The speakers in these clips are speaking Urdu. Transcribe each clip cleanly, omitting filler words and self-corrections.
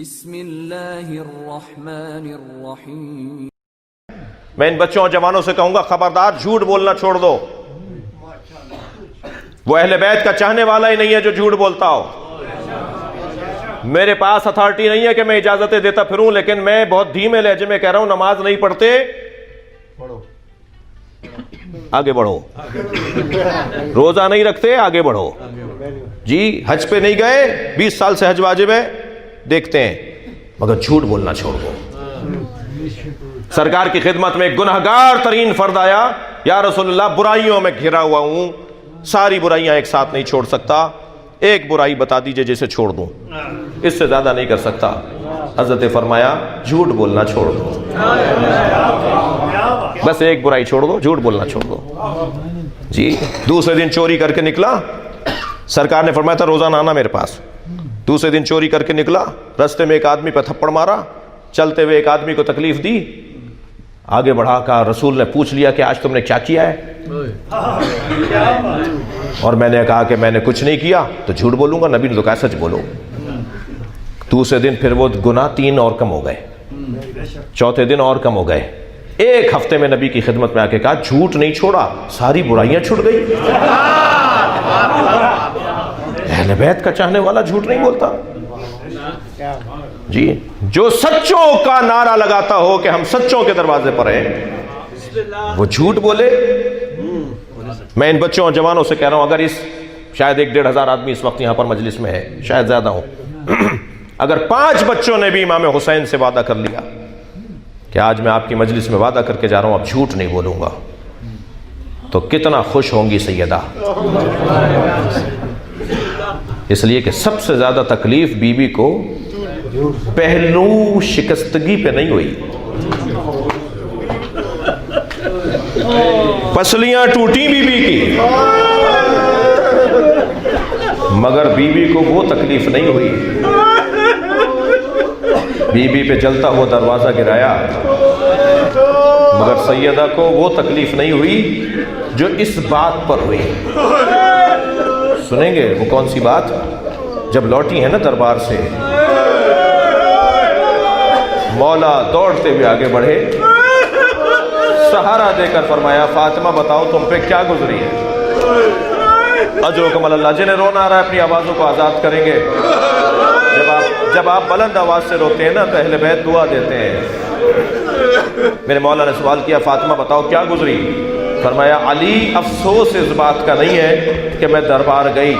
بسم اللہ الرحمن الرحیم۔ میں ان بچوں اور جوانوں سے کہوں گا خبردار جھوٹ بولنا چھوڑ دو۔ وہ اہل بیت کا چاہنے والا ہی نہیں ہے جو جھوٹ بولتا ہو۔ میرے پاس اتھارٹی نہیں ہے کہ میں اجازتیں دیتا پھروں، لیکن میں بہت دھیمے لہجے میں کہہ رہا ہوں نماز نہیں پڑھتے آگے بڑھو، روزہ نہیں رکھتے آگے بڑھو، جی حج پہ نہیں گئے 20 سال سے حج واجب ہے دیکھتے ہیں، مگر جھوٹ بولنا چھوڑ دو۔ سرکار کی خدمت میں ایک گنہگار ترین فرد آیا، یا رسول اللہ برائیوں میں گھرا ہوا ہوں، ساری برائیاں ایک ساتھ نہیں چھوڑ سکتا، ایک برائی بتا دیجئے جسے چھوڑ دوں، اس سے زیادہ نہیں کر سکتا۔ حضرت فرمایا جھوٹ بولنا چھوڑ دو، بس ایک برائی چھوڑ دو، جھوٹ بولنا چھوڑ دو۔ جی دوسرے دن چوری کر کے نکلا، سرکار نے فرمایا تھا روزانہ آنا میرے پاس۔ دوسرے دن چوری کر کے نکلا، رستے میں ایک آدمی پہ تھپڑ مارا، چلتے ہوئے ایک آدمی کو تکلیف دی، آگے بڑھا کہا رسول نے پوچھ لیا کہ آج تم نے کیا کیا ہے، اور میں نے کہا کہ میں نے کچھ نہیں کیا، تو جھوٹ بولوں گا؟ نبی نے تو کہا سچ بولو۔ دوسرے دن پھر وہ گناہ 3 اور کم ہو گئے، چوتھے دن اور کم ہو گئے، ایک ہفتے میں نبی کی خدمت میں آ کے کہا جھوٹ نہیں چھوڑا، ساری برائیاں چھوٹ گئی۔ اہل بیت کا چاہنے والا جھوٹ نہیں بولتا۔ جی جو سچوں کا نعرہ لگاتا ہو کہ ہم سچوں کے دروازے پر ہیں، وہ جھوٹ بولے۔ میں ان بچوں اور جوانوں سے کہہ رہا ہوں، اگر اس شاید 1-1.5 ہزار آدمی اس وقت یہاں پر مجلس میں ہے، شاید زیادہ ہوں، اگر 5 بچوں نے بھی امام حسین سے وعدہ کر لیا کہ آج میں آپ کی مجلس میں وعدہ کر کے جا رہا ہوں اب جھوٹ نہیں بولوں گا، تو کتنا خوش ہوں گی سیدہ۔ اس لیے کہ سب سے زیادہ تکلیف بی بی کو پہلو شکستگی پہ نہیں ہوئی، پسلیاں ٹوٹی بی بی کی، مگر بی بی کو وہ تکلیف نہیں ہوئی۔ بی بی پہ جلتا ہوا دروازہ گرایا، مگر سیدہ کو وہ تکلیف نہیں ہوئی جو اس بات پر ہوئی۔ سنیں گے وہ کون سی بات؟ جب لوٹی ہے نا دربار سے، مولا دوڑتے ہوئے آگے بڑھے، سہارا دے کر فرمایا فاطمہ بتاؤ تم پہ کیا گزری ہے؟ اجرکم اللہ، جنہیں رونا آ رہا ہے اپنی آوازوں کو آزاد کریں گے۔ جب آپ بلند آواز سے روتے ہیں نا تو اہل بیت دعا دیتے ہیں۔ میرے مولا نے سوال کیا فاطمہ بتاؤ کیا گزری؟ فرمایا علی افسوس اس بات کا نہیں ہے کہ میں دربار گئی،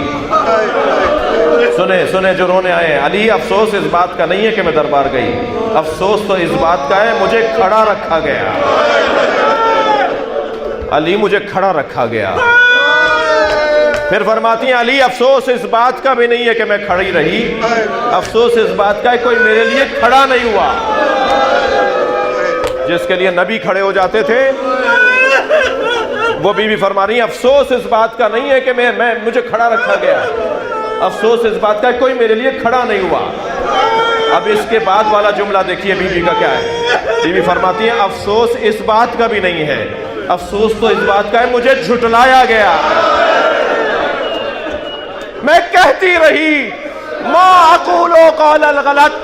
سنے جو رونے آئے ہیں، علی افسوس اس بات کا نہیں ہے کہ میں دربار گئی، افسوس تو اس بات کا ہے مجھے کھڑا رکھا گیا، علی مجھے کھڑا رکھا گیا۔ پھر فرماتی ہیں علی افسوس اس بات کا بھی نہیں ہے کہ میں کھڑی رہی، افسوس اس بات کا ہے کوئی میرے لیے کھڑا نہیں ہوا۔ جس کے لیے نبی کھڑے ہو جاتے تھے وہ بی فرما رہی ہیں افسوس اس بات کا نہیں ہے کہ مجھے کھڑا رکھا گیا، افسوس اس بات کا ہے کوئی میرے لیے کھڑا نہیں ہوا۔ اب اس کے بعد والا جملہ دیکھیے بی کا کیا ہے، بی فرماتی ہیں افسوس اس بات کا بھی نہیں ہے، افسوس تو اس بات کا ہے مجھے جھٹلایا گیا۔ میں کہتی رہی ما اقول قال الغلط،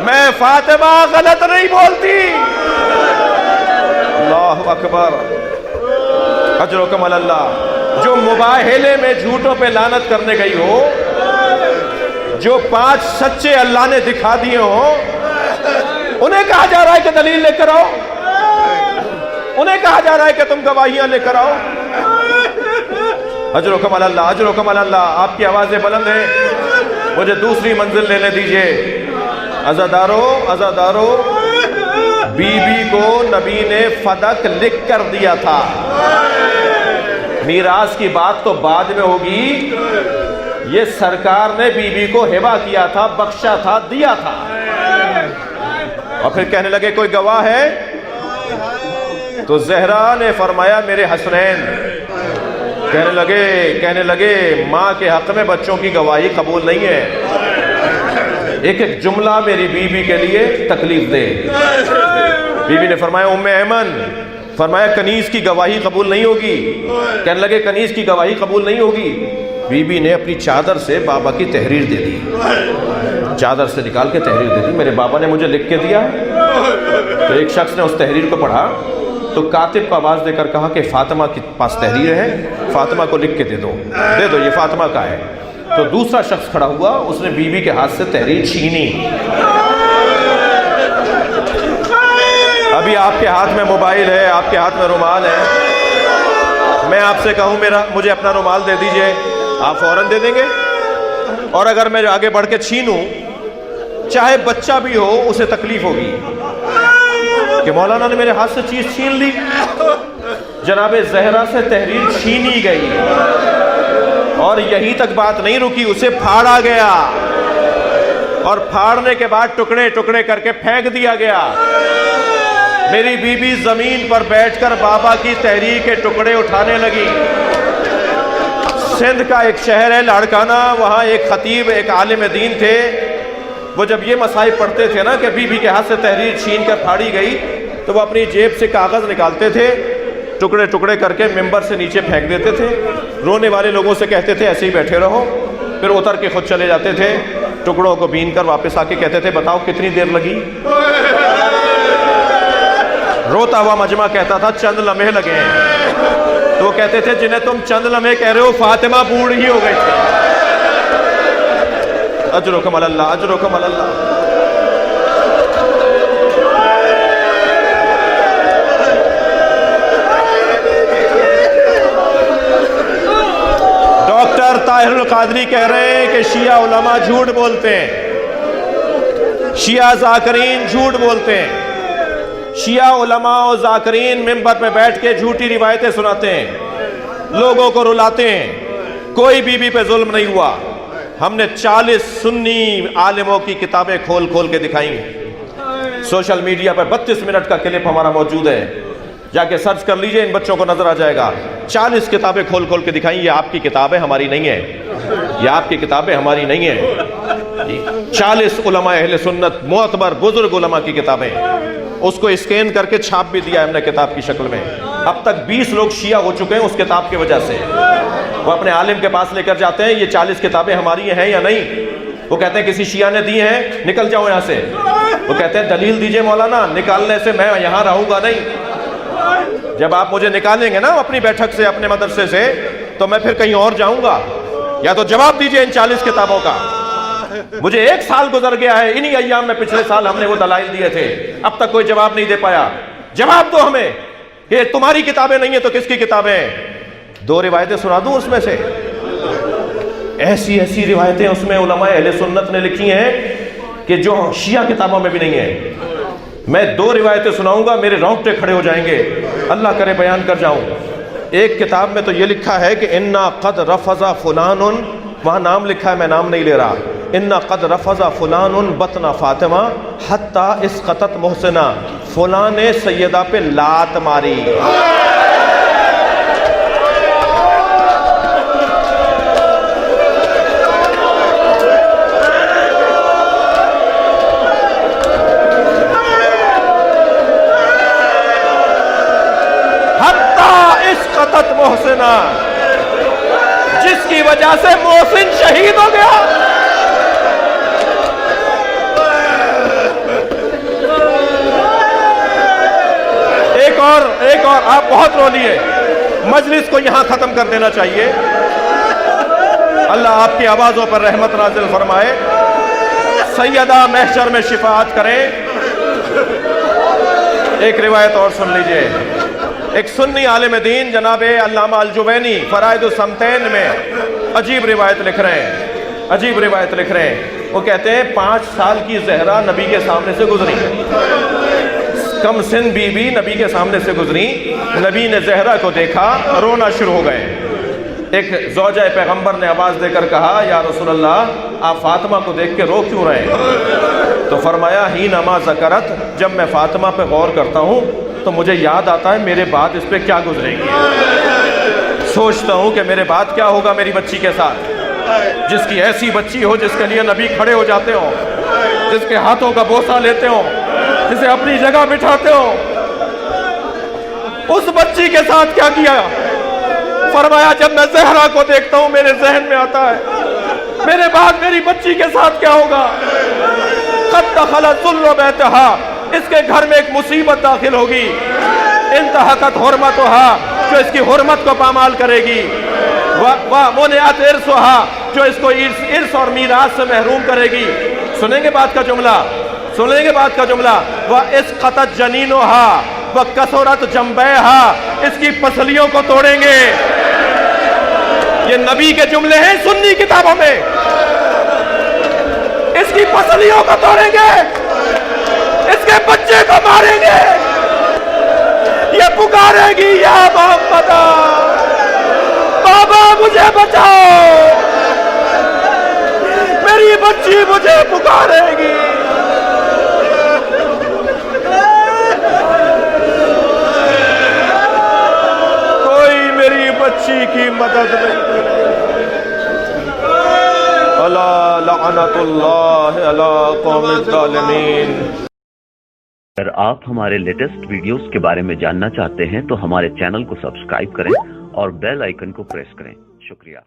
میں فاطمہ غلط نہیں بولتی۔ اللہ اکبر، اجرکم اللہ۔ جو مباہلے میں جھوٹوں پہ لعنت کرنے گئی ہو، جو 5 سچے اللہ نے دکھا دیے ہوں، انہیں کہا جا رہا ہے کہ دلیل لے کر آؤ، انہیں کہا جا رہا ہے کہ تم گواہیاں لے کر آؤ۔ اجرکم اللہ، اجرکم اللہ، آپ کی آوازیں بلند ہیں، مجھے دوسری منزل لینے دیجئے۔ عزادارو، بی بی کو نبی نے فدق لکھ کر دیا تھا، میراث کی بات تو بعد میں ہوگی، یہ سرکار نے بی بی کو ہبہ کیا تھا، بخشا تھا، دیا تھا۔ اور پھر کہنے لگے کوئی گواہ ہے؟ تو زہرا نے فرمایا میرے حسنین۔ کہنے لگے ماں کے حق میں بچوں کی گواہی قبول نہیں ہے، ایک جملہ میری بی بی کے لیے تکلیف دے۔ بی بی نے فرمایا ام ایمن، فرمایا کنیز کی گواہی قبول نہیں ہوگی۔ کہنے لگے کنیز کی گواہی قبول نہیں ہوگی۔ بی بی نے اپنی چادر سے بابا کی تحریر دے دی، چادر سے نکال کے تحریر دے دی. میرے بابا نے مجھے لکھ کے دیا. تو ایک شخص نے اس تحریر کو پڑھا تو کاتب کو آواز دے کر کہا کہ فاطمہ کے پاس تحریر ہے, فاطمہ کو لکھ کے دے دو, یہ فاطمہ کا ہے. تو دوسرا شخص کھڑا ہوا, اس نے بیوی کے ہاتھ سے تحریر چھینی. ابھی آپ کے ہاتھ میں موبائل ہے, آپ کے ہاتھ میں رومال ہے, میں آپ سے کہوں مجھے اپنا رومال دے دیجئے, آپ فوراً دے دیں گے؟ اور اگر میں آگے بڑھ کے چھینوں, چاہے بچہ بھی ہو اسے تکلیف ہوگی کہ مولانا نے میرے ہاتھ سے چیز چھین لی. جناب زہرا سے تحریر چھینی گئی اور یہی تک بات نہیں رکی, اسے پھاڑا گیا اور پھاڑنے کے بعد ٹکڑے ٹکڑے کر کے پھینک دیا گیا. میری بیوی زمین پر بیٹھ کر بابا کی تحریر کے ٹکڑے اٹھانے لگی. سندھ کا ایک شہر ہے لاڑکانہ, وہاں ایک خطیب, ایک عالم دین تھے. وہ جب یہ مصائب پڑھتے تھے نا کہ بیوی کے ہاتھ سے تحریر چھین کر پھاڑی گئی, تو وہ اپنی جیب سے کاغذ نکالتے تھے, ٹکڑے ٹکڑے کر کے ممبر سے نیچے پھینک دیتے تھے. رونے والے لوگوں سے کہتے تھے ایسے ہی بیٹھے رہو, پھر اتر کے خود چلے جاتے تھے. ٹکڑوں کو بین کر واپس آ کے کہتے تھے بتاؤ کتنی دیر لگی. روتا ہوا مجمع کہتا تھا چند لمحے لگے ہیں. تو وہ کہتے تھے جنہیں تم چند لمحے کہہ رہے ہو فاطمہ بوڑھ ہی ہو گئی تھی. اجرکم اللہ, اجرکم اللہ. ڈاکٹر طاہر القادری کہہ رہے ہیں کہ شیعہ علماء جھوٹ بولتے ہیں, شیعہ ذاکرین جھوٹ بولتے ہیں. شیعہ علماء و ذاکرین ممبر پہ بیٹھ کے جھوٹی روایتیں سناتے ہیں, لوگوں کو رلاتے ہیں. کوئی بیوی پہ ظلم نہیں ہوا. ہم نے 40 سنی عالموں کی کتابیں کھول کھول کے دکھائیں. سوشل میڈیا پر 32 منٹ کا کلپ ہمارا موجود ہے, جا کے سرچ کر لیجئے, ان بچوں کو نظر آ جائے گا. 40 کتابیں کھول کھول کے دکھائیں. یہ آپ کی کتابیں, ہماری نہیں ہیں. یہ آپ کی کتابیں, ہماری نہیں ہیں. 40 علماء اہل سنت, معتبر بزرگ علماء کی کتابیں. اس کو اسکین کر کے چھاپ بھی دیا ہے ہم نے کتاب کی شکل میں. اب تک 20 لوگ شیعہ ہو چکے ہیں اس کتاب کی وجہ سے. وہ اپنے عالم کے پاس لے کر جاتے ہیں, یہ 40 کتابیں ہماری ہیں یا نہیں. وہ کہتے ہیں کسی شیعہ نے دی ہیں, نکل جاؤ یہاں سے. وہ کہتے ہیں دلیل دیجئے مولانا, نکالنے سے میں یہاں رہوں گا نہیں. جب آپ مجھے نکالیں گے نا اپنی بیٹھک سے, اپنے مدرسے سے, تو میں پھر کہیں اور جاؤں گا. یا تو جواب دیجئے ان 40 کتابوں کا. مجھے 1 سال گزر گیا ہے, انہی ایام میں پچھلے سال ہم نے وہ دلائل دیے تھے, اب تک کوئی جواب نہیں دے پایا. جواب دو ہمیں کہ تمہاری کتابیں نہیں ہیں تو کس کی کتابیں ہیں. 2 روایتیں سنا دوں اس میں سے, ایسی ایسی روایتیں اس میں علماء اہل سنت نے لکھی ہیں کہ جو شیعہ کتابوں میں بھی نہیں ہیں. میں 2 روایتیں سناؤں گا, میرے رونگٹے کھڑے ہو جائیں گے, اللہ کرے بیان کر جاؤں. ایک کتاب میں تو یہ لکھا ہے کہ انا قد رفض فلان, وہاں نام لکھا ہے, میں نام نہیں لے رہا. انا قد رفض فلان بطن فاطمہ حتی اسقطت محسنہ, فلان نے سیدہ پہ لات ماری. محسنہ, جس کی وجہ سے محسن شہید ہو گیا. ایک اور آپ بہت رو لیے, مجلس کو یہاں ختم کر دینا چاہیے. اللہ آپ کی آوازوں پر رحمت نازل فرمائے, سیدہ محشر میں شفاعت کریں. ایک روایت اور سن لیجئے. ایک سنی عالم دین جناب علامہ الجوینی فرائض السمتین میں عجیب روایت لکھ رہے ہیں, عجیب روایت لکھ رہے ہیں. وہ کہتے ہیں 5 سال کی زہرا نبی کے سامنے سے گزری, کم سن بی بی نبی کے سامنے سے گزری. نبی نے زہرا کو دیکھا, رونا شروع ہو گئے. ایک زوجہ پیغمبر نے آواز دے کر کہا یا رسول اللہ, آپ فاطمہ کو دیکھ کے رو کیوں رہے ہیں؟ تو فرمایا ہی نما ذکرت, جب میں فاطمہ پہ غور کرتا ہوں تو مجھے یاد آتا ہے میرے بعد اس پہ کیا گزرے گی. سوچتا ہوں کہ میرے بعد کیا ہوگا میری بچی کے ساتھ, جس کی ایسی بچی ہو جس کے لیے نبی کھڑے ہو جاتے ہوں, جس کے ہاتھوں کا بوسہ لیتے ہوں, جسے اپنی جگہ بٹھاتے ہوں. اس بچی کے ساتھ کیا کیا؟ فرمایا جب میں زہرا کو دیکھتا ہوں میرے ذہن میں آتا ہے میرے بعد میری بچی کے ساتھ کیا ہوگا. دخل الظل بیتہا، اس کے گھر میں ایک مصیبت داخل ہوگی، انتہکت حرمتہا، جو اس کی حرمت کو پامال کرے گی، ومنعت ارثہا، جو اس کو ارث اور میراث سے محروم کرے گی۔ سنیں گے بات کا جملہ، سنیں گے بات کا جملہ، وَإِسْقَطَتْ جَنِينُهَا وَكَثُرَتْ جَنْبَيْهَا، اس کی پسلیوں کو توڑیں گے۔ یہ نبی کے جملے ہیں سنی کتابوں میں، اس کی پسلیوں کو توڑیں گے، اس کے بچے کو ماریں گے، یہ پکارے گی یا محمد بابا مجھے بچاؤ، میری بچی مجھے پکارے گی۔ کوئی میری بچی کی مدد نہیں کرے۔ الا لعنت اللہ علی قوم الظالمین۔ اگر آپ ہمارے لیٹسٹ ویڈیوز کے بارے میں جاننا چاہتے ہیں تو ہمارے چینل کو سبسکرائب کریں اور بیل آئیکن کو پریس کریں۔ شکریہ۔